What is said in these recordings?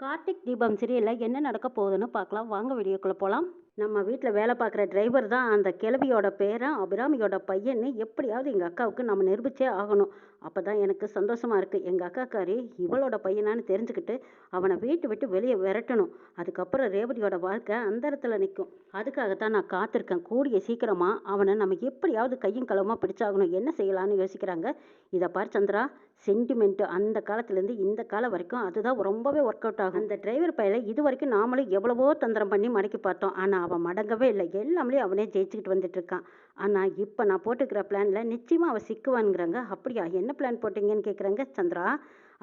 கார்த்திக் தீபம் சீரியலில் என்ன நடக்க போகுதுன்னு பார்க்கலாம் வாங்க வீடியோக்குள்ளே போகலாம். நம்ம வீட்டில் வேலை பார்க்குற டிரைவர் தான் அந்த கிழவியோட பேரன் அபிராமியோட பையன்னு எப்படியாவது எங்கள் அக்காவுக்கு நம்ம நிரூபிச்சே ஆகணும். அப்போ தான் எனக்கு சந்தோஷமாக இருக்குது. எங்கள் அக்காக்காரி இவளோட பையனான்னு தெரிஞ்சுக்கிட்டு அவனை வீட்டு விட்டு வெளியே விரட்டணும். அதுக்கப்புறம் ரேவதியோட வாழ்க்கை அந்த இடத்துல நிற்கும். அதுக்காகத்தான் நான் காத்திருக்கேன். கூடிய சீக்கிரமாக அவனை நம்ம எப்படியாவது கையும் களவுமாக பிடிச்சாகணும். என்ன செய்யலான்னு யோசிக்கிறாங்க. இதை பார் சந்திரா, சென்டிமெண்ட்டு அந்த காலத்துலேருந்து இந்த காலம் வரைக்கும் அதுதான் ரொம்பவே ஒர்க் அவுட் ஆகும். அந்த டிரைவர் பையில இது வரைக்கும் நாமளும் எவ்வளவோ தந்திரம் பண்ணி மடக்கி பார்த்தோம். ஆனால் அவன் மடங்கவே இல்லை. எல்லாமே அவனே ஜெயிச்சுக்கிட்டு வந்துட்டு இருக்கான். ஆனால் இப்போ நான் போட்டுக்கிற பிளானில் நிச்சயமாக அவன் சிக்குவானுங்கிறாங்க. அப்படியா, என்ன பிளான் போட்டிங்கன்னு கேட்குறாங்க சந்திரா.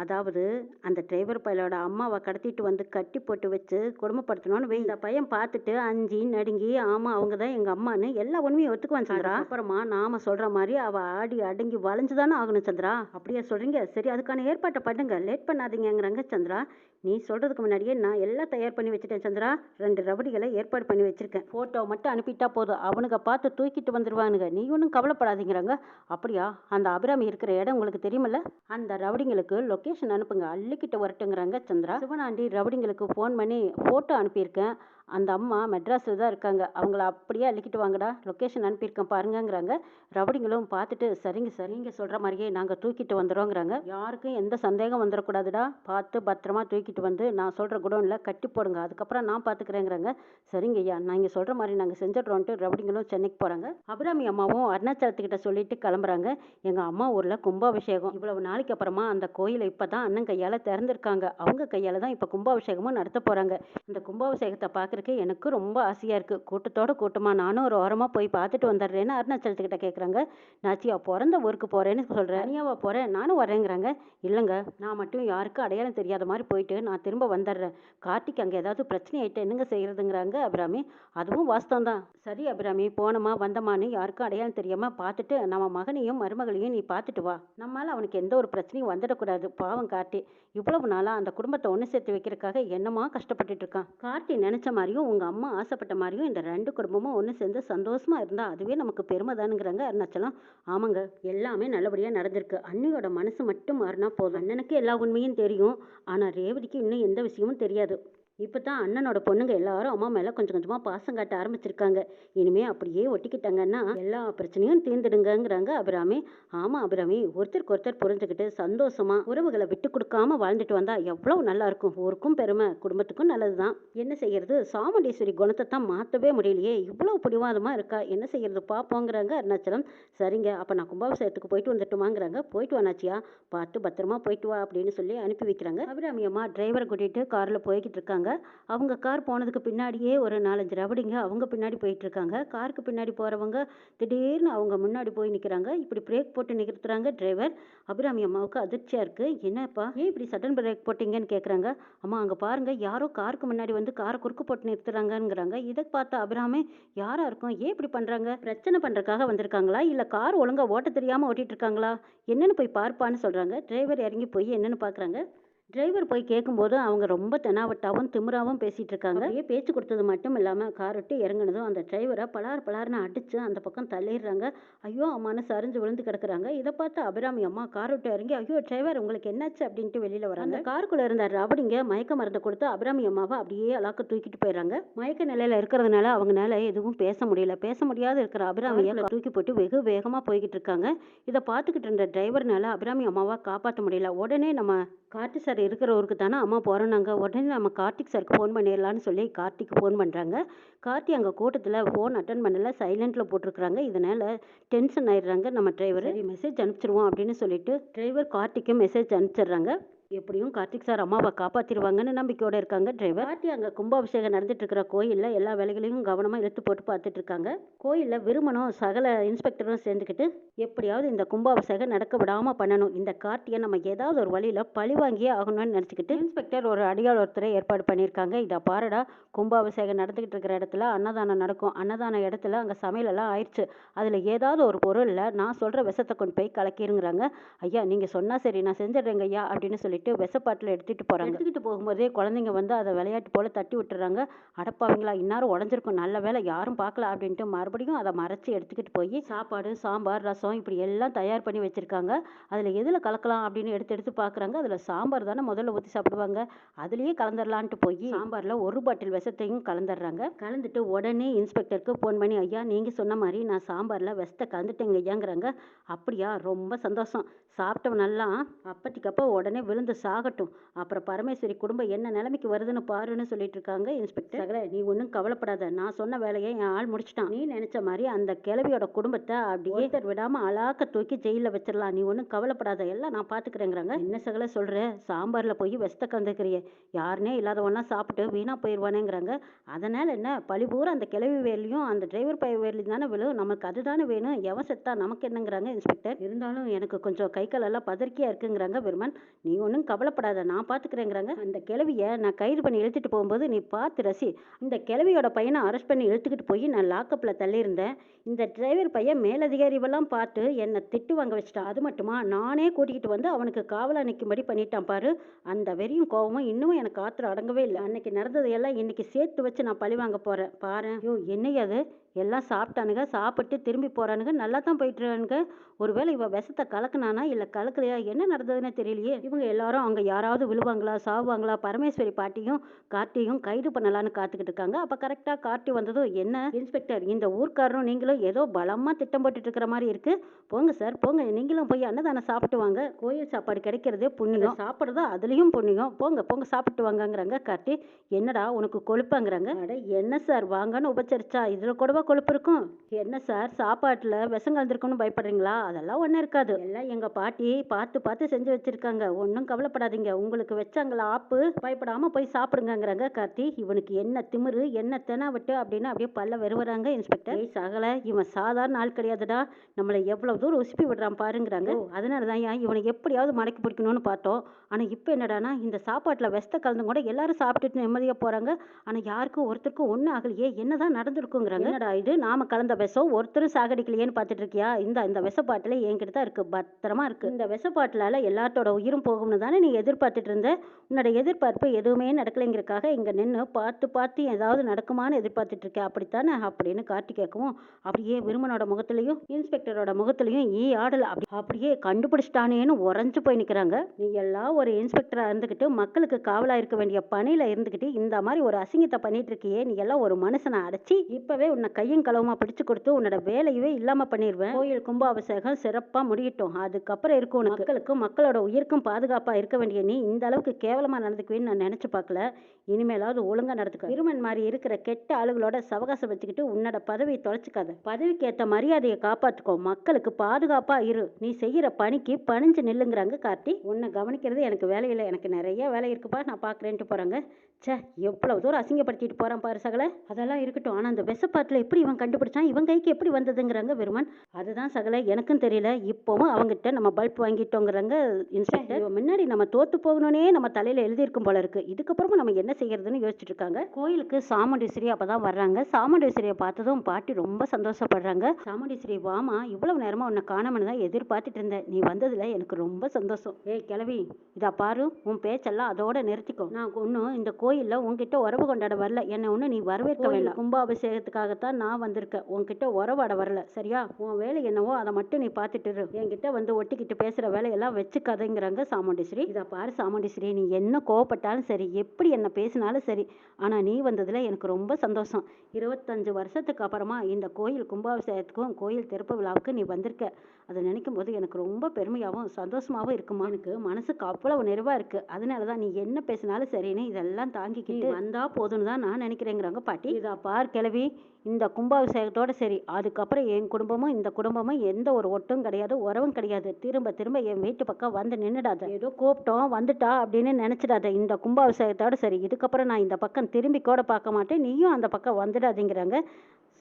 அதாவது அந்த டிரைவர் பையலோட அம்மாவை கடத்திட்டு வந்து கட்டி போட்டு வச்சு கொடுமைப்படுத்தணும்னு இந்த பையன் பார்த்துட்டு அஞ்சு நடுங்கி ஆமாம் அவங்க தான் எங்கள் அம்மான்னு எல்லா உண்மையும் ஒத்துக்குவான் சந்திரா. அப்புறமா நாம சொல்கிற மாதிரி அவள் ஆடி அடங்கி வளைஞ்சு தானே ஆகணும் சந்திரா. அப்படியே சொல்கிறீங்க, சரி அதுக்கான ஏற்பாட்டை பண்ணுங்க, லேட் பண்ணாதீங்கிறாங்க சந்திரா. நீ சொல்கிறதுக்கு முன்னாடியே நான் எல்லாம் தயார் பண்ணி வச்சுட்டேன் சந்திரா. 2 ரவுடிகளை ஏற்பாடு பண்ணி வச்சுருக்கேன். ஃபோட்டோ மட்டும் அனுப்பிட்டா போதும், அவனுங்க பார்த்து தூக்கிட்டு வந்துடுவானுங்க. நீ ஒன்றும் கவலைப்படாதீங்கிறாங்க. அப்படியா, அந்த அபிராமி இருக்கிற இடம் உங்களுக்கு தெரியுமில்ல, அந்த ரவுடிங்களுக்கு லொக்கேஷன் அனுப்புங்க, அள்ளிக்கிட்ட வரட்டுங்கிறாங்க சந்திரா. சிவனாண்டி ரவுடிங்களுக்கு ஃபோன் பண்ணி ஃபோட்டோ அனுப்பியிருக்கேன். அந்த அம்மா மெட்ராஸில் தான் இருக்காங்க, அவங்கள அப்படியே அள்ளிக்கிட்டு வாங்கடா, லொக்கேஷன் அனுப்பியிருக்கேன் பாருங்கங்கிறாங்க. ரவுடிங்களும் பார்த்துட்டு சரிங்க சரிங்க சொல்கிற மாதிரியே நாங்கள் தூக்கிட்டு வந்துடுறோங்கிறாங்க. யாருக்கும் எந்த சந்தேகம் வந்துடக்கூடாதுடா, பார்த்து பத்திரமா தூக்கிட்டு வந்து நான் சொல்கிற குடோனில் கட்டி போடுங்க, அதுக்கப்புறம் நான் பார்த்துக்கிறேங்கிறாங்க. சரிங்க ஐயா, நீங்கள் சொல்கிற மாதிரி நாங்கள் செஞ்சிடறோன்ட்டு ரவுடிங்களும் சென்னைக்கு போகிறாங்க. அபிராமி அம்மாவும் அருணாச்சலத்துக்கிட்ட சொல்லிட்டு கிளம்புறாங்க. எங்கள் அம்மா ஊரில் கும்பாபிஷேகம், இவ்வளவு நாளைக்கு அப்புறமா அந்த கோயிலை இப்போ தான் அண்ணன் கையால் திறந்துருக்காங்க. அவங்க கையால் தான் இப்போ கும்பாபிஷேகமும் நடத்த போகிறாங்க. இந்த கும்பாபிஷேகத்தை பார்க்குறக்கு எனக்கு ரொம்ப ஆசையாக இருக்குது. கூட்டத்தோட கூட்டமாக நானும் ஒரு ஓரமாக போய் பார்த்துட்டு வந்துடுறேன்னு அருணாச்சலத்துக்கிட்ட கேட்குறாங்க. நாச்சியா, பிறந்த ஊருக்கு போகிறேன்னு சொல்கிறேன், தனியாவா போகிறேன், நானும் வரேங்கிறாங்க. இல்லைங்க, நான் மட்டும் யாருக்கும் அடையாளம் தெரியாத மாதிரி போயிட்டு நான் திரும்ப வந்துடுறேன். கார்த்திக் அங்கே ஏதாவது பிரச்சனை ஆகிட்டு என்னங்க செய்கிறதுங்கிறாங்க அபிராமி. அதுவும் வாஸ்தவம் தான். சரி அபிராமி, போனோமா வந்தமான்னு யாருக்கும் அடையாளம் தெரியாமல் பார்த்துட்டு நம்ம மகனையும் மருமகளையும் நீ பார்த்துட்டு வா. நம்மளால் அவனுக்கு எந்த ஒரு பிரச்சனையும் வந்துடக்கூடாது. பாவம் கார்த்தி இவ்வளவு நாளாக அந்த குடும்பத்தை ஒன்று சேர்த்து வைக்கிறதுக்காக என்னமா கஷ்டப்பட்டுட்டு இருக்கான். கார்த்தி நினச்ச மாதிரியும் உங்கள் அம்மா ஆசைப்பட்ட மாதிரியும் இந்த 2 குடும்பமும் ஒன்று சேர்ந்து சந்தோஷமாக இருந்தால் அதுவே நமக்கு பெருமை தானுங்கிறாங்க அருணாச்சலம். ஆமாங்க, எல்லாமே நல்லபடியாக நடந்திருக்கு. அண்ணியோட மனசு மட்டும் மாறினா போதும். அண்ணனுக்கு எல்லா உண்மையும் தெரியும், ஆனால் ரேவதிக்கு இன்னும் எந்த விஷயமும் தெரியாது. இப்போ தான் அண்ணனோட பொண்ணுங்க எல்லாரும் அம்மா மேலே கொஞ்சம் கொஞ்சமாக பாசம் காட்ட ஆரம்பிச்சிருக்காங்க. இனிமே அப்படியே ஒட்டிக்கிட்டாங்கன்னா எல்லா பிரச்சனையும் தீர்ந்துடுங்கிறாங்க அபிராமி. ஆமாம் அபிராமி, ஒருத்தருக்கு ஒருத்தர் புரிஞ்சுக்கிட்டு சந்தோஷமா உறவுகளை விட்டு கொடுக்காம வாழ்ந்துட்டு வந்தா எவ்வளவு நல்லா இருக்கும். ஊருக்கும் பெருமை, குடும்பத்துக்கும் நல்லது தான். என்ன செய்யறது, சாமுண்டீஸ்வரி குணத்தை தான் மாற்றவே முடியலையே, இவ்வளவு பிடிவாதமாக இருக்கா. என்ன செய்யறது பார்ப்போங்கிறாங்க அருணாச்சலம். சரிங்க, அப்போ நான் கும்பாபிஷேகத்துக்கு போயிட்டு வந்துட்டுமாங்கிறாங்க. போயிட்டு வானாச்சியா, பார்த்து பத்திரமா போயிட்டு வா அப்படின்னு சொல்லி அனுப்பி வைக்கிறாங்க. அபிராமி அம்மா டிரைவரை கூட்டிகிட்டு காரில் போய்கிட்டு இருக்காங்க. அவங்க கார் போனதுக்கு பின்னாடியே ஒரு 4-5 ரவுடிங்க அவங்க பின்னாடி போயிட்டு இருக்காங்க. காருக்கு பின்னாடி போகிறவங்க திடீர்னு அவங்க முன்னாடி போய் நிற்கிறாங்க. இப்படி பிரேக் போட்டு நிறுத்துறாங்க டிரைவர். அபிராமி அம்மாவுக்கு அதிர்ச்சியாக இருக்குது. என்னப்பா ஏன் இப்படி சடன் பிரேக் போட்டிங்கன்னு கேட்குறாங்க. அம்மா அங்கே பாருங்கள், யாரோ காருக்கு முன்னாடி வந்து காரை குறுக்கு போட்டு நிறுத்துறாங்கங்கிறாங்க. இதை பார்த்த அபிராமி, யாராக இருக்கும், ஏன் இப்படி பண்ணுறாங்க, பிரச்சனை பண்ணுறதுக்காக வந்திருக்காங்களா இல்லை கார் ஒழுங்காக ஓட்ட தெரியாமல் ஓட்டிகிட்டு இருக்காங்களா, என்னென்னு போய் பார்ப்பான்னு சொல்கிறாங்க. டிரைவர் இறங்கி போய் என்னென்னு பார்க்குறாங்க. டிரைவர் போய் கேட்கும்போது அவங்க ரொம்ப தெனாவட்டாவும் திமிராவும் பேசிகிட்டு இருக்காங்க. அப்படியே பேச்சு கொடுத்தது மட்டும் இல்லாமல் கார் விட்டு இறங்கினதும் அந்த டிரைவரை பலார் பலார்னு அடித்து அந்த பக்கம் தள்ளிடுறாங்க. ஐயோ அம்மானு சரிஞ்சு விழுந்து கிடக்குறாங்க. இதை பார்த்து அபிராமி அம்மா கார் விட்டு இறங்கி, ஐயோ டிரைவர் உங்களுக்கு என்னாச்சு அப்படின்ட்டு வெளியில் வராங்க. அந்த காருக்குள்ளே இருந்த ரவுடிங்க மயக்க மருந்து கொடுத்து அபிராமி அம்மாவை அப்படியே அலாக்க தூக்கிட்டு போயிடுறாங்க. மயக்க நிலையில் இருக்கிறதுனால அவங்களால எதுவும் பேச முடியல. பேச முடியாத இருக்கிற அபிராமியை தூக்கி போட்டு வெகு வேகமாக போய்கிட்டு இருக்காங்க. இதை பார்த்துக்கிட்டு இருந்த டிரைவர்னால அபிராமி அம்மாவை காப்பாற்ற முடியல. உடனே நம்ம கார்த்திக் சார் இருக்கிற ஊருக்கு தானே அம்மா போகிறோன்னாங்க. உடனே நம்ம கார்த்திக் சாருக்கு ஃபோன் பண்ணிடலான்னு சொல்லி கார்த்திக்கு ஃபோன் பண்ணுறாங்க. கார்த்தி அங்கே கூட்டத்தில் ஃபோன் அட்டன் பண்ணல, சைலண்டில் போட்டிருக்கிறாங்க. இதனால் டென்ஷன் ஆயிடுறாங்க நம்ம டிரைவர். மெசேஜ் அனுப்பிச்சிருவோம் அப்படின்னு சொல்லிட்டு டிரைவர் கார்த்திக்கு மெசேஜ் அனுப்பிச்சிடுறாங்க. எப்படியும் கார்த்திக் சார் அம்மாவை காப்பாற்றிடுவாங்கன்னு நம்பிக்கையோடு இருக்காங்க டிரைவர். கார்த்தி அங்கே கும்பாபிஷேகம் நடந்துட்டு இருக்கிற கோயிலில் எல்லா வேலைகளையும் கவனமாக இழுத்து போட்டு பார்த்துட்டு இருக்காங்க. கோயிலில் விருமனும் சகல இன்ஸ்பெக்டரும் சேர்ந்துக்கிட்டு எப்படியாவது இந்த கும்பாபிஷேகம் நடக்க விடாமல் பண்ணணும், இந்த கார்த்தியை நம்ம ஏதாவது ஒரு வழியில் பழி வாங்கியே ஆகணும்னு நினச்சிக்கிட்டு இன்ஸ்பெக்டர் ஒரு அடியாள் ஒருத்தரை ஏற்பாடு பண்ணியிருக்காங்க. இதை பாருடா, கும்பாபிஷேகம் நடந்துக்கிட்டு இருக்கிற இடத்துல அன்னதானம் நடக்கும். அன்னதான இடத்துல அங்கே சமையலெல்லாம் ஆயிடுச்சு. அதில் ஏதாவது ஒரு பொருளில் நான் சொல்கிற விஷத்தை கொண்டு போய் கலக்கிருங்கிறாங்க. ஐயா நீங்கள் சொன்னால் சரி, நான் செஞ்சிடுறேங்க ஐயா அப்படின்னு சொல்லிட்டு சொல்லிட்டு விஷப்பாட்டில் எடுத்துகிட்டு போகிறாங்க. எடுத்துக்கிட்டு போகும்போதே குழந்தைங்க வந்து அதை விளையாட்டு போல் தட்டி விட்டுறாங்க. அடப்பாவீங்களா, இன்னாரும் உடஞ்சிருக்கும், நல்ல வேலை யாரும் பார்க்கல அப்படின்ட்டு மறுபடியும் அதை மறைச்சி எடுத்துக்கிட்டு போய் சாப்பாடு, சாம்பார், ரசம் இப்படி எல்லாம் தயார் பண்ணி வச்சுருக்காங்க. அதில் எதில் கலக்கலாம் அப்படின்னு எடுத்து எடுத்து பார்க்குறாங்க. அதில் சாம்பார் தானே முதல்ல ஊற்றி சாப்பிடுவாங்க, அதுலேயே கலந்துடலான்ட்டு போய் சாம்பாரில் ஒரு பாட்டில் விஷத்தையும் கலந்துடுறாங்க. கலந்துட்டு உடனே இன்ஸ்பெக்டருக்கு ஃபோன் பண்ணி, ஐயா நீங்கள் சொன்ன மாதிரி நான் சாம்பாரில் விஷத்தை கலந்துட்டேங்க ஐயாங்கிறாங்க. அப்படியா, ரொம்ப சந்தோஷம், சாப்பிட்டவனெல்லாம் அப்பத்திக்கப்போ உடனே விழுந்து சாகட்டும், அப்புறம் பரமேஸ்வரி குடும்பம் என்ன நிலைமைக்கு வருதுன்னு பாருன்னு சொல்லிட்டு இருக்காங்க இன்ஸ்பெக்டர். சகல நீ ஒன்றும் கவலைப்படாத, நான் சொன்ன வேலையை என் ஆள் முடிச்சிட்டான். நீ நினைச்ச மாதிரி அந்த கிழவியோட குடும்பத்தை அப்படியே ஒருத்தர் விடாமல் அலாக்க தூக்கி ஜெயிலில் வச்சிடலாம், நீ ஒன்றும் கவலைப்படாத, எல்லாம் நான் பார்த்துக்கிறேங்கிறாங்க. என்ன சகல சொல்கிற, சாம்பாரில் போய் விஷத்தை கலந்துக்கிறிய, யாருனே இல்லாதவனா சாப்பிட்டு வீணாக போயிடுவானேங்கிறாங்க. அதனால் என்ன, பழி பூரா அந்த கிழவி வேலையும் அந்த டிரைவர் பைய வேலையும் தானே விழும், நமக்கு அதுதானே வேணும், எவன் செத்தா நமக்கு என்னங்கிறாங்க இன்ஸ்பெக்டர். இருந்தாலும் எனக்கு கொஞ்சம் கை காலெல்லாம் பதறிக்கையாக இருக்குங்கிறாங்க விருமன். நீ ஒன்றும் கவலைப்படாத, நான் பார்த்துக்கிறேங்கிறாங்க. அந்த கிழவியை நான் கைது பண்ணி இழுத்துட்டு போகும்போது நீ பார்த்து ரசி. இந்த கிழவியோட பையனை அரெஸ்ட் பண்ணி இழுத்துக்கிட்டு போய் நான் லாக்கப்பில் தள்ளியிருந்தேன். இந்த டிரைவர் பையன் மேலதிகாரிவெல்லாம் பார்த்து என்னை திட்டு வாங்க வச்சிட்டான். அது மட்டுமா, நானே கூட்டிக்கிட்டு வந்து அவனுக்கு காவலாக நிற்கும்படி பண்ணிட்டான் பாரு. அந்த வெறியும் கோவமும் இன்னும் எனக்கு ஆத்திரம் அடங்கவே இல்லை. அன்னைக்கு நடந்ததையெல்லாம் இன்னைக்கு சேர்த்து வச்சு நான் பழி வாங்க போகிறேன் பாரு. ஐயோ என்னையா அது, எல்லாம் சாப்பிட்டானுங்க, சாப்பிட்டு திரும்பி போகிறானுங்க, நல்லா தான் போயிட்டுறானுங்க. ஒருவேளை இவ விஷத்தை கலக்குனானா இல்லை கலக்கலையா, என்ன நடந்ததுன்னு தெரியலையே. இவங்க எல்லாரும் அங்கே யாராவது விழுவாங்களா சாவுவாங்களா, பரமேஸ்வரி பாட்டியும் கார்த்தியும் கைது பண்ணலான்னு காத்துக்கிட்டு இருக்காங்க. அப்போ கரெக்டாக கார்த்தி வந்ததும், என்ன இன்ஸ்பெக்டர், இந்த ஊர்க்காரரும் நீங்களும் ஏதோ பலமாக திட்டம் போட்டுட்டு இருக்கிற மாதிரி இருக்கு, போங்க சார் போங்க, நீங்களும் போய் அன்னதானம் சாப்பிட்டு வாங்க, கோயில் சாப்பாடு கிடைக்கிறதே புண்ணியம், சாப்பிட்றதா அதுலேயும் புண்ணியம், போங்க போங்க சாப்பிட்டு வாங்கங்கிறாங்க. கார்த்தி, என்னடா உனக்கு கொழுப்பாங்கிறாங்க. அட என்ன சார் வாங்கன்னு உபச்சரிச்சா இதில் கூடவா கொழுப்பு இருக்கும், என்ன சார் சாப்பாட்டில் விஷம் கலந்துருக்குன்னு பயப்படுறீங்களா, அதெல்லாம் ஒன்றும் இருக்காது, எல்லாம் எங்கள் பாட்டி பார்த்து பார்த்து செஞ்சு வச்சிருக்காங்க, ஒன்றும் கவலைப்படாதீங்க, உங்களுக்கு வச்சாங்களா ஆப்பு, பயப்படாமல் போய் சாப்பிடுங்கிறாங்க. கார்த்தி, இவனுக்கு என்ன திமிரு என்ன தெனாவட்டு அப்படின்னு அப்படியே பல்ல வெறுவறாங்க இன்ஸ்பெக்டர். சகல இவன் சாதாரண ஆள் கிடையாதுடா, நம்மளை எவ்வளவு தூரம் உசுப்பி விடுறான் பாருங்கிறாங்க. அதனால தான் இவனை எப்படியாவது மடக்கி பிடிக்கணும்னு பார்த்தோம். ஆனால் இப்போ என்னடானா, இந்த சாப்பாட்டில் விஷத்தை கலந்து கூட எல்லாரும் சாப்பிட்டுட்டு நிம்மதியாக போகிறாங்க. ஆனால் யாருக்கும் ஒருத்தருக்கும் ஒன்றும் ஆகலையே, என்னதான் நடந்திருக்குங்கிறாங்க. என்னடா இது, நாம கலந்த விஷம் ஒருத்தரும் சாகடிக்கலையேன்னு பார்த்துட்டு இருக்கியா, இந்த விஷப்பாட்டில் என்கிட்ட தான் இருக்குது, பத்திரமா இருக்குது, இந்த விஷப்பாட்டிலால் எல்லாத்தோட உயிரும் போகும்னு தானே நீ எதிர்பார்த்துட்டு இருந்த, உன்னோட எதிர்பார்ப்பு எதுவுமே நடக்கலைங்கிறக்காக இங்கே நின்று பார்த்து பார்த்து ஏதாவது நடக்குமான்னு எதிர்பார்த்துட்டு இருக்கேன் அப்படித்தானே அப்படின்னு காட்டி கேட்கவும், அப்படியே விருமனோட முகத்துலையும் இன்ஸ்பெக்டரோட முகத்துலையும் ஆடலை அப்படியே கண்டுபிடிச்சிட்டானேன்னு உறைஞ்சு போய் நிற்கிறாங்க. நீ எல்லாம் ஒரு இன்ஸ்பெக்டராக இருந்துக்கிட்டு மக்களுக்கு காவலாக இருக்க வேண்டிய பணியில் இருந்துக்கிட்டு இந்த மாதிரி ஒரு அசிங்கத்தை பண்ணிட்டு இருக்கியே, நீ எல்லாம் ஒரு மனுஷனை அடைச்சி இப்போவே உன்னை கையும் களவுமா பிடிச்சு கொடுத்து உன்னோட வேலையவே இல்லாமல் பண்ணிடுவேன். கோயில் கும்பாபிஷேகம் சிறப்பாக முடியட்டும், அதுக்கப்புறம் இருக்கும் உனக்கு. மக்களுக்கும் மக்களோட உயிருக்கும் பாதுகாப்பாக இருக்க வேண்டிய நீ இந்த அளவுக்கு கேவலமாக நடந்துக்குவேன்னு நான் நினச்சி பார்க்கல. இனிமேலாவது ஒழுங்காக நடந்துக்க. விருமன் மாதிரி இருக்கிற கெட்ட ஆளுகளோட சவகாசம் வச்சுக்கிட்டு உன்னோட பதவியை தொலைச்சிக்காத. பதவிக்கு ஏற்ற மரியாதையை காப்பாற்றுக்கோ, மக்களுக்கு பாதுகாப்பாக இரு, நீ செய்கிற பணிக்கு பணிஞ்சு நில்லுங்கிறாங்க. கார்த்தி, உன்னை கவனிக்கிறது எனக்கு வேலையில்லை, எனக்கு நிறைய வேலை இருக்குப்பா, நான் பார்க்குறேன்ட்டு போகிறாங்க. சே, எவ்வளவு தூரம் அசிங்கப்படுத்திட்டு போகிறான் பாரு சகல. அதெல்லாம் இருக்கட்டும், ஆனால் அந்த விஷப்பாட்டில் எப்படி இவன் கண்டுபிடிச்சான், இவன் கைக்கு எப்படி வந்ததுங்கிறாங்க விருமன். அதுதான் சகல எனக்கும் தெரியல, இப்போவும் அவங்ககிட்ட நம்ம பல்ப் வாங்கிட்டோங்கிறாங்க இன்ஸ்பெக்டர். முன்னாடி நம்ம தோத்து போகணுன்னே நம்ம தலையில் எழுதியிருக்கும் போல இருக்கு, இதுக்கப்புறமா நம்ம என்ன செய்யறதுன்னு யோசிச்சுட்டு இருக்காங்க. கோயிலுக்கு சாமுண்டீஸ்வரி அப்பதான் வர்றாங்க. சாமுண்டீஸ்வரியை பார்த்ததும் பாட்டி ரொம்ப சந்தோஷப்படுறாங்க. சாமுண்டீஸ்வரி, வாமா, இவ்வளவு நேரமா உன்னை காணாமனு தான் எதிர்பார்த்துட்டு இருந்தேன், நீ வந்ததுல எனக்கு ரொம்ப சந்தோஷம். ஏய் கிழவி, இதா பாரு, உன் பேச்செல்லாம் அதோட நிறுத்திக்கோ, நான் ஒன்றும் இந்த கோயில்ல உன்கிட்ட உறவு கொண்டாட வரல, என்னை ஒன்றும் நீ வரவேற்க வேண்டாம், கும்பாபிஷேகத்துக்காகத்தான் நான் வந்திருக்கேன், உன்கிட்ட உறவாட வரல, சரியா? உன் வேலை என்னவோ அதை மட்டும் நீ பார்த்துட்டு இரு, என்கிட்ட வந்து ஒட்டிக்கிட்டு பேசுற வேலையெல்லாம் வச்சுக்காதேங்கிறாங்க சாமுண்டீஸ்வரி. இதை பாரு சாமுண்டீஸ்வரி, நீ என்ன கோவப்பட்டாலும் சரி, எப்படி என்ன பேசினாலும் சரி, ஆனால் நீ வந்ததில் எனக்கு ரொம்ப சந்தோஷம். 25 வருஷத்துக்கு அப்புறமா இந்த கோயில் கும்பாபிஷேகத்துக்கும் கோயில் திறப்பு விழாவுக்கு நீ வந்திருக்க, அதை நினைக்கும் போது எனக்கு ரொம்ப பெருமையாகவும் சந்தோஷமாகவும் இருக்குமா, எனக்கு மனசுக்கு அவ்வளவு நிறைவாக இருக்குது. அதனால தான் நீ என்ன பேசினாலும் சரின்னு இதெல்லாம் தாங்கிக்கிட்டு வந்தா போதுன்னு தான் நான் நினைக்கிறேங்கிறாங்க பாட்டி. இதா பார் கிழவி, இந்த கும்பாபிஷேகத்தோட சரி, அதுக்கப்புறம் என் குடும்பமும் இந்த குடும்பமும் எந்த ஒரு ஒட்டும் கிடையாது, உறவும் கிடையாது, திரும்ப திரும்ப என் வீட்டு பக்கம் வந்து நின்றுடாத, ஏதோ கூப்பிட்டோம் வந்துட்டா அப்படின்னு நினச்சிடாத, இந்த கும்பாபிஷேகத்தோட சரி, இதுக்கப்புறம் நான் இந்த பக்கம் திரும்பி கூட பார்க்க மாட்டேன், நீயும் அந்த பக்கம் வந்துடாதீங்கிறாங்க.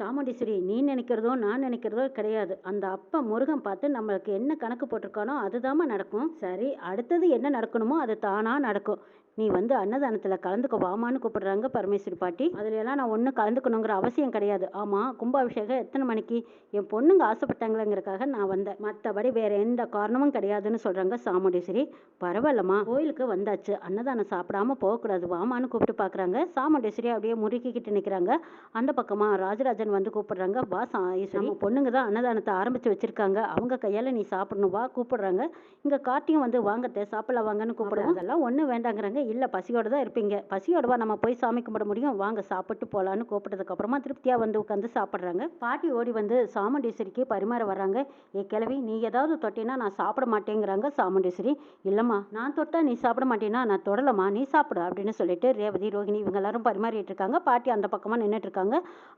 சாமுண்டீஸ்வரி, நீ நினைக்கிறதோ நான் நினைக்கிறதோ கிடையாது, அந்த அப்பா முருகன் பார்த்து நம்மளுக்கு என்ன கணக்கு போட்டிருக்கானோ அதுதாம்மா நடக்கும். சரி, அடுத்தது என்ன நடக்கணுமோ அது தானா நடக்கும். நீ வந்து அன்னதானத்தில் கலந்துக்க வாமான்னு கூப்பிடுறாங்க பரமேஸ்வரி பாட்டி. அதுலலாம் நான் ஒன்றும் கலந்துக்கணுங்கிற அவசியம் கிடையாது. ஆமாம், கும்பாபிஷேகம் எத்தனை மணிக்கு? என் பொண்ணுங்க ஆசைப்பட்டாங்களேங்கிறக்காக நான் வந்தேன். மற்றபடி வேற எந்த காரணமும் கிடையாதுன்னு சொல்கிறாங்க சாமுண்டீஸ்வரி. பரவாயில்லம்மா, கோயிலுக்கு வந்தாச்சு, அன்னதானம் சாப்பிடாம போகக்கூடாது, வாமான்னு கூப்பிட்டு பார்க்குறாங்க. சாமுண்டீஸ்வரி அப்படியே முறுக்கிக்கிட்டு நிற்கிறாங்க. அந்த பக்கமாக ராஜராஜன் வந்து கூப்பிடுறாங்க. வா ஈஸ்வரி, நம்ம பொண்ணுங்க தான் அன்னதானத்தை ஆரம்பித்து வச்சுருக்காங்க, அவங்க கையால் நீ சாப்பிடணும், வா கூப்பிடுறாங்க. இங்கே கார்த்தியும் வந்து வாங்கத்தை சாப்பிடலாம் வாங்கன்னு கூப்பிடுவோம். அதெல்லாம் ஒன்றும் வேண்டாங்கிறாங்க. இல்லை, பசியோடு தான் இருப்பீங்க, பசியோடவா நம்ம போய் சாமி கும்பிட முடியும், வாங்க சாப்பிட்டு போகலான்னு கூப்பிட்டதுக்கப்புறமா திருப்தியாக வந்து உட்காந்து சாப்பிட்றாங்க. பாட்டி ஓடி வந்து சாமுண்டீஸ்வரிக்கு பரிமாற வர்றாங்க. ஏ கிழவி, நீ ஏதாவது தொட்டினா நான் சாப்பிட மாட்டேங்கிறாங்க சாமுண்டீஸ்வரி. இல்லைம்மா, நான் தொட்டா நீ சாப்பிட மாட்டேன்னா நான் தொடலம்மா, நீ சாப்பிடு அப்படின்னு சொல்லிட்டு ரேவதி, ரோஹிணி இவங்க எல்லாரும் பரிமாறிட்டு இருக்காங்க. பாட்டி அந்த பக்கமாக நின்றுட்டு இருக்காங்க.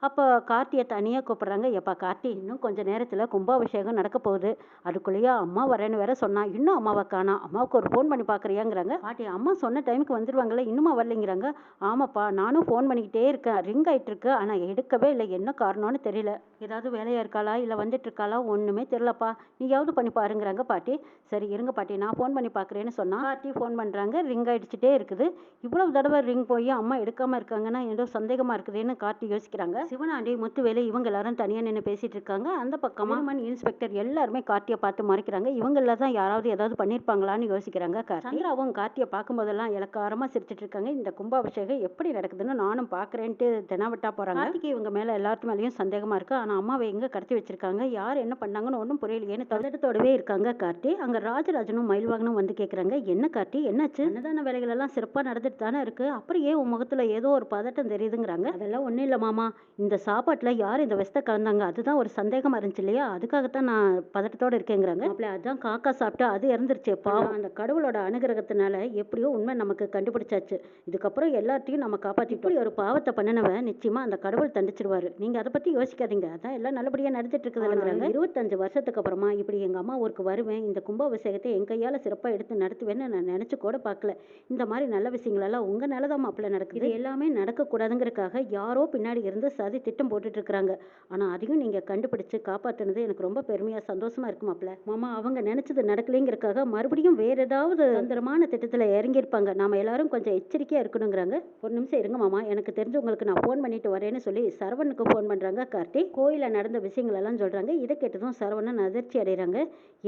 அப்போ கார்த்தியை தனியாக கூப்பிட்றாங்க. எப்பா கார்த்தி, இன்னும் கொஞ்சம் நேரத்தில் கும்பாபிஷேகம் நடக்க போகுது, அதுக்குள்ளேயே அம்மா வரேன்னு வேற சொன்னா, இன்னும் அம்மாவை காணோம், அம்மாவுக்கு ஒரு ஃபோன் பண்ணி பார்க்குறியாங்கிறாங்க. பாட்டி, அம்மா சொன்ன டைமுக்கு வந்துடுவாங்களே, இன்னுமா வரலைங்கிறாங்க. ஆமாப்பா, நானும் ஃபோன் பண்ணிக்கிட்டே இருக்கேன், ரிங் ஆகிட்டு இருக்கு, ஆனால் எடுக்கவே இல்லை, என்ன காரணம்னு தெரியல. ஏதாவது வேலையாக இருக்காளா இல்லை வந்துட்டு இருக்காளா ஒன்றுமே தெரியலப்பா, நீயாவது பண்ணி பாருங்கிறாங்க பாட்டி. சரி இருங்க பாட்டி, நான் ஃபோன் பண்ணி பார்க்குறேன்னு சொன்னால் பாட்டி ஃபோன் பண்ணுறாங்க. ரிங் அடிச்சுட்டே இருக்குது. இவ்வளவு தடவை ரிங் போய் அம்மா எடுக்காமல் இருக்காங்கன்னா ஏதோ சந்தேகமாக இருக்குதுன்னு கார்த்தி யோசிக்கிறாங்க. சிவனாண்டி, முத்துவேலு இவங்க எல்லாரும் தனியாக நின்று பேசிகிட்டு இருக்காங்க. அந்த பக்கமாக இன்ஸ்பெக்டர் எல்லாருமே கார்த்தியை பார்த்து மறைக்கிறாங்க. இவங்கள தான் யாராவது ஏதாவது பண்ணியிருப்பாங்களான்னு யோசிக்கிறாங்க. சந்திராவும் கார்த்தியை பார்க்கும்போதெல்லாம் இலக்காரமாக சிரிச்சிட்டு இருக்காங்க. இந்த கும்பாபிஷேகம் எப்படி நடக்குதுன்னு நானும் பார்க்குறேன்ட்டு தெனாவட்டா போகிறாங்க. கார்த்திக்கு இவங்க மேலே எல்லாத்து மேலேயும் சந்தேகமாக இருக்குது. ஆனால் அம்மாவை எங்கே கடத்தி வச்சிருக்காங்க, யார் என்ன பண்ணாங்கன்னு ஒன்றும் புரியலையேன்னு தோடவே இருக்காங்க கார்த்தி. அங்கே ராஜராஜனும் மயில்வாகனும் வந்து கேட்குறாங்க. என்ன கார்த்தி, என்னாச்சு? அன்னதான வேலைகள் எல்லாம் சிறப்பாக நடந்துட்டு தானே இருக்கு, அப்புறம் ஏன் உன் முகத்தில் ஏதோ ஒரு பதட்டம் தெரியுதுங்கிறாங்க. அதெல்லாம் ஒன்றும் இல்லை மாமா, இந்த சாப்பாட்டில் யார் இந்த விஷத்தை கலந்தாங்க அதுதான் ஒரு சந்தேகமாக இருந்துச்சு இல்லையா, அதுக்காகத்தான் நான் பதட்டத்தோடு இருக்கேங்கிறாங்க. அப்படி அதான் காக்கா சாப்பிட்டு அது இறந்துருச்சு. பாவம், அந்த கடவுளோட அனுகிரகத்தினால எப்படியோ உண்மை நமக்கு கண்டுபிடிச்சாச்சு. இதுக்கப்புறம் எல்லாத்தையும் நம்ம காப்பாற்றி, இப்படி ஒரு பாவத்தை பண்ணினவன் நிச்சயமா அந்த கடவுள் தண்டிச்சிருவாரு. நீங்க அதை பத்தி யோசிக்காதீங்க, அதான் எல்லாம் நல்லபடியா நடந்துட்டு இருக்குதுங்கிறாங்க. 25 வருஷத்துக்கு அப்புறமா இப்படி எங்க அம்மா ஊருக்கு வருவேன், இந்த கும்பாபிஷேகத்தை என் கையால சிறப்பா எடுத்து நடத்துவேன்னு நான் நினைச்சு கூட பார்க்கல. இந்த மாதிரி நல்ல விஷயங்கள் எல்லாம் உங்க நல்லதான் மாப்பிள்ள நடக்குது. இது எல்லாமே நடக்கக்கூடாதுங்கிறதுக்காக யாரோ பின்னாடி இருந்து சதி திட்டம் போட்டுட்டு இருக்கிறாங்க. ஆனா அதையும் நீங்க கண்டுபிடிச்சு காப்பாத்துனது எனக்கு ரொம்ப பெருமையா சந்தோஷமா இருக்கு மாப்பிள்ள. மாமா, அவங்க நினைச்சது நடக்கலைங்கிறதுக்காக மறுபடியும் வேற ஏதாவது தந்திரமான திட்டத்துல இறங்கியிருப்பாங்க. நாம எல்லாரும் கொஞ்சம் எச்சரிக்கையா இருக்கணுங்கிறாங்க. ஒரு நிமிஷம் இருங்க மாமா, எனக்கு தெரிஞ்சவங்களுக்கு நான் ஃபோன் பண்ணிட்டு வரேன்னு சொல்லி சரவணுக்கு ஃபோன் பண்றாங்க கார்த்தி. கோயில நடந்த விஷயங்கள் எல்லாம் சொல்றாங்க. இதை கேட்டதும் சரவணன் அதிர்ச்சி அடைகிறாங்க.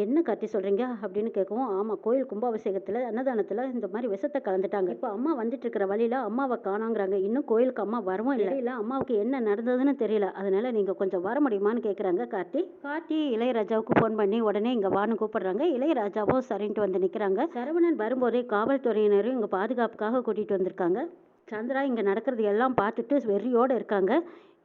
என்ன கார்த்தி சொல்றீங்க அப்படின்னு கேட்கவும், ஆமா, கோயில் கும்பாபிஷேகத்துல அன்னதானத்துல இந்த மாதிரி விஷத்தை கலந்துட்டாங்க. இப்போ அம்மா வந்துட்டு இருக்கிற வழியில அம்மாவை காணோங்கிறாங்க. இன்னும் கோயிலுக்கு அம்மா வரவும் இல்லை, அம்மாவுக்கு என்ன நடந்ததுன்னு தெரியல, அதனால நீங்க கொஞ்சம் வர முடியுமான்னு கேட்குறாங்க கார்த்தி. கார்த்தி இளையராஜாவுக்கு ஃபோன் பண்ணி உடனே இங்க வான்னு கூப்பிடுறாங்க. இளையராஜாவும் சரின்ட்டு வந்து நிக்கிறாங்க. சரவணன் வரும்போதே காவல்துறையினரும் இங்க பாதுகாப்புக்காக கூட்டிட்டு வந்திருக்காங்க. சந்திரா இங்க நடக்கிறது எல்லாம் பார்த்துட்டு வெறியோட இருக்காங்க.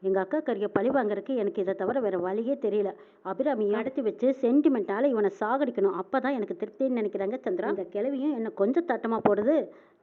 எங்கள் அக்கா கறியை பழி வாங்குறதுக்கு எனக்கு இதை தவிர வேறு வழியே தெரியல. அபிராமியை நடத்தி வச்சு சென்டிமெண்ட்டால் இவனை சாகடிக்கணும், அப்போ தான் எனக்கு திருப்தின்னு நினைக்கிறாங்க சந்திரா. இந்த கிழவியும் என்ன கொஞ்சம் தட்டமாக போடுது.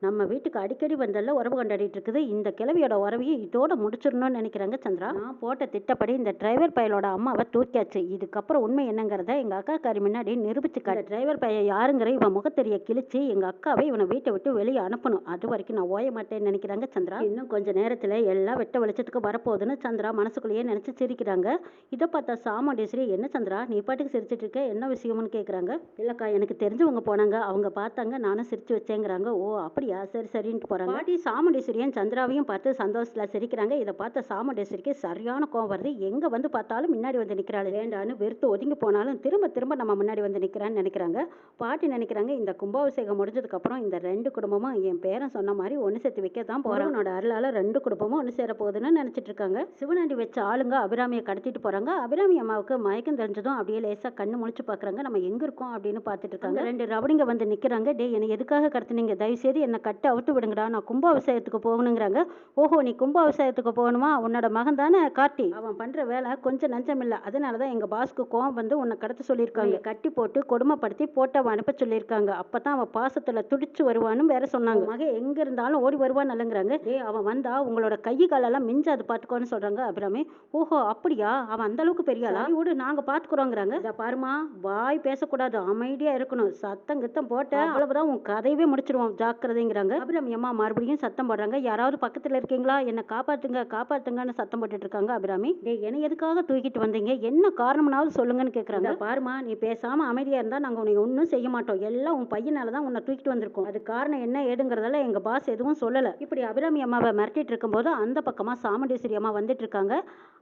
நம்ம வீட்டுக்கு அடிக்கடி வந்தெல்லாம் உறவு கொண்டாடிட்டு இருக்குது. இந்த கிழவியோட உறவையும் இதோட முடிச்சிடணும்னு நினைக்கிறாங்க சந்திரா. நான் போட்ட திட்டப்படி இந்த டிரைவர் பையலோட அம்மாவை தூக்கியாச்சு. இதுக்கப்புறம் உண்மை என்னங்கிறத எங்கள் அக்கா காரி முன்னாடி நிரூபிச்சுக்காரு. டிரைவர் பையன் யாருங்கிற இவன் முகத்தெரிய கிழிச்சு எங்கள் அக்காவை இவனை வீட்டை விட்டு வெளியே அனுப்பணும். அது வரைக்கும் நான் ஓய மாட்டேன்னு நினைக்கிறாங்க சந்திரா. இன்னும் கொஞ்சம் நேரத்தில் எல்லாம் வெட்ட வெளிச்சத்துக்கு வரப்போகுதுன்னு சந்திரா மனசுக்குள்ளேயே நினைச்சு சிரிக்கிறாங்க. இதை பார்த்தா சாமுண்டீஸ்வரி, என்ன சந்திரா நீ பாட்டுக்கு சிரிச்சிட்டு இருக்க, என்ன விஷயம்னு கேட்குறாங்க. இல்லக்கா, எனக்கு தெரிஞ்சவங்க போனாங்க, அவங்க பார்த்தாங்க, நானும் சிரிச்சு வச்சேங்கிறாங்க. ஓ அப்படியா, சரி சரின்ட்டு போறாங்க. பாட்டி சாமுண்டீஸ்வரியும் சந்திராவையும் பார்த்து சந்தோஷத்துல சிரிக்கிறாங்க. இதை பார்த்த சாமுண்டீஸ்வரிக்கு சரியான கோவம் வருது. எங்க வந்து பார்த்தாலும் முன்னாடி வந்து நிக்கிறாள், வேண்டான்னு வெறுத்து ஒதுங்கி போனாலும் திரும்ப திரும்ப நம்ம முன்னாடி வந்து நிக்கிறான்னு நினைக்கிறாங்க. பாட்டி நினைக்கிறாங்க, இந்த கும்பாபிஷேகம் முடிஞ்சதுக்கு அப்புறம் இந்த 2 குடும்பமும் என் பேரன் சொன்ன மாதிரி ஒன்று சேர்த்து வைக்க தான் போறவனோட அருளால 2 குடும்பமும் ஒன்று சேர போகுதுன்னு நினைச்சிட்டு இருக்காங்க. சிவனாண்டி வச்ச ஆளுங்க அபிராமியை கடத்திட்டு போறாங்க. அபிராமி அம்மாவுக்கு மயக்கம் தெரிஞ்சதும் அப்படியே லேசா கண்ணு முழிச்சு பாக்குறாங்க. நம்ம எங்க இருக்கோம் அப்படின்னு பார்த்துட்டு இருக்காங்க. 2 ரவுடிங்க வந்து நிக்கிறாங்க. டே, என்னை எதுக்காக கடத்துனீங்க, தயவு செய்து என்னை கட்ட அவுத்து விடுங்கடா, நான் கும்பாபிஷேகத்துக்கு போகணுங்கிறாங்க. ஓஹோ, நீ கும்பாபிஷேகத்துக்கு போகணுமா, உன்னோட மகன் தானே கார்த்தி, அவன் பண்ற வேலை கொஞ்சம் நஞ்சம் இல்லை, அதனாலதான் எங்க பாஸ்க்கு கோவம் வந்து உன்னை கடத்த சொல்லியிருக்காங்க, கட்டி போட்டு கொடுமைப்படுத்தி போட்டவன் அனுப்ப சொல்லியிருக்காங்க, அப்பதான் அவன் பாசத்துல துடிச்சு வருவான்னு வேற சொன்னாங்க. மகன் எங்க இருந்தாலும் ஓடி வருவான் இல்லைங்கிறாங்க. டே, அவன் வந்தா உங்களோட கை காலெல்லாம் மிஞ்சாது பார்த்துக்கோன்னு சொல்றாங்க. சொல்கிறாங்க அபிராமி. ஓஹோ அப்படியா, அவன் அந்த அளவுக்கு பெரிய ஆளா? விடு நாங்கள் பார்த்துக்குறோங்கிறாங்க. இதை பாருமா, வாய் பேசக்கூடாது, அமைதியாக இருக்கணும். சத்தம் கித்தம் போட்ட அவ்வளவுதான், உன் கதையவே முடிச்சிருவோம், ஜாக்கிரதைங்கிறாங்க. அபிராமி அம்மா மறுபடியும் சத்தம் போடுறாங்க. யாராவது பக்கத்தில் இருக்கீங்களா, என்னை காப்பாற்றுங்க காப்பாற்றுங்கன்னு சத்தம் போட்டுட்டு இருக்காங்க அபிராமி. டேய், என்னை எதுக்காக தூக்கிட்டு வந்தீங்க, என்ன காரணம்னாவது சொல்லுங்கன்னு கேட்குறாங்க. பாருமா, நீ பேசாமல் அமைதியாக இருந்தால் நாங்கள் உன்னை ஒன்றும் செய்ய மாட்டோம். எல்லாம் உன் பையனால தான் உன்னை தூக்கிட்டு வந்திருக்கோம். அது காரணம் என்ன ஏதுங்கிறதால எங்கள் பாஸ் எதுவும் சொல்லலை. இப்படி அபிராமி அம்மாவை மிரட்டிட்டு இருக்கும்போது அந்த பக்கமாக சாமுண்டீஸ்வரி அம்மா வந்துட்டு இருக்காங்க.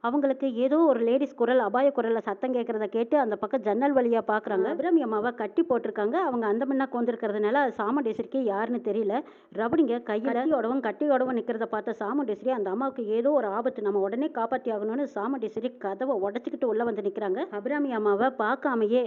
அவங்களுக்கு ஏதோ ஒரு லேடிஸ் குரல், அபாய குரலில் சத்தம் கேட்கறத கேட்டு அந்த பக்கம் ஜன்னல் வழியாக பார்க்குறாங்க. அபிராமி அம்மாவை கட்டி போட்டிருக்காங்க. அவங்க அந்த முன்னா கோந்திருக்கிறதுனால சாமுண்டீஸ்வரிக்கு யாருன்னு தெரியல. ரவுடிங்க கையோடவும் கட்டியோடவும் நிற்கிறத பார்த்த சாமுண்டீஸ்வரி அந்த அம்மாவுக்கு ஏதோ ஒரு ஆபத்து, நம்ம உடனே காப்பாற்றி ஆகணும்னு சாமுண்டீஸ்வரி கதவை உடச்சிக்கிட்டு உள்ளே வந்து நிற்கிறாங்க. அபிராமி அம்மாவை பார்க்காமையே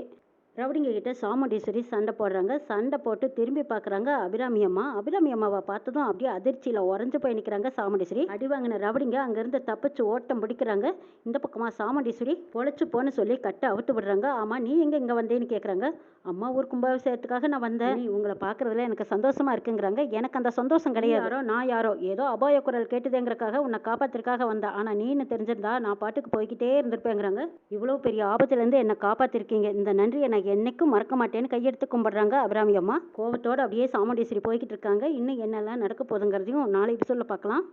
ரவுடிங்க கிட்ட சாமுண்டீஸ்வரி சண்டை போடுறாங்க. சண்டை போட்டு திரும்பி பார்க்குறாங்க அபிராமி அம்மா. அபிராமி அம்மாவை பார்த்ததும் அப்படியே அதிர்ச்சியில் உறைஞ்சு போய் நிற்கிறாங்க சாமுண்டீஸ்வரி. அடி வாங்கின ரவுடிங்க அங்கேருந்து தப்பிச்சு ஓட்டம் பிடிக்கிறாங்க. இந்த பக்கமாக சாமுண்டீஸ்வரி பொழைச்சு போன்னு சொல்லி கட்டை அவுத்து விடுறாங்க. ஆமாம், நீ எங்கே இங்கே வந்தேன்னு கேட்குறாங்க. அம்மா ஊர் கும்பாபிஷேகத்துக்காக நான் வந்தேன், நீ உங்களை பார்க்குறதுல எனக்கு சந்தோஷமா இருக்குங்கிறாங்க. எனக்கு அந்த சந்தோஷம் கிடையாது. யாரோ நான் யாரோ ஏதோ அபாய குரல் கேட்டுதேங்கிறக்காக உன்னை காப்பாற்றுறதுக்காக வந்தேன். ஆனால் நீன்னு தெரிஞ்சிருந்தா நான் பாட்டுக்கு போய்கிட்டே இருந்திருப்பேங்கிறாங்க. இவ்வளோ பெரிய ஆபத்துலேருந்து என்னை காப்பாற்றிருக்கீங்க, இந்த நன்றியை நான் என்னைக்கும் மறக்க மாட்டேன்னு கையெடுத்து கும்பிடுறாங்க அபிராமி அம்மா. கோபத்தோடு அப்படியே சாமுண்டீஸ்வரி போய்கிட்டு இருக்காங்க. இன்னும் என்னெல்லாம் நடக்க போகுதுங்கிறதையும் நாளை எபிசோடில் பார்க்கலாம்.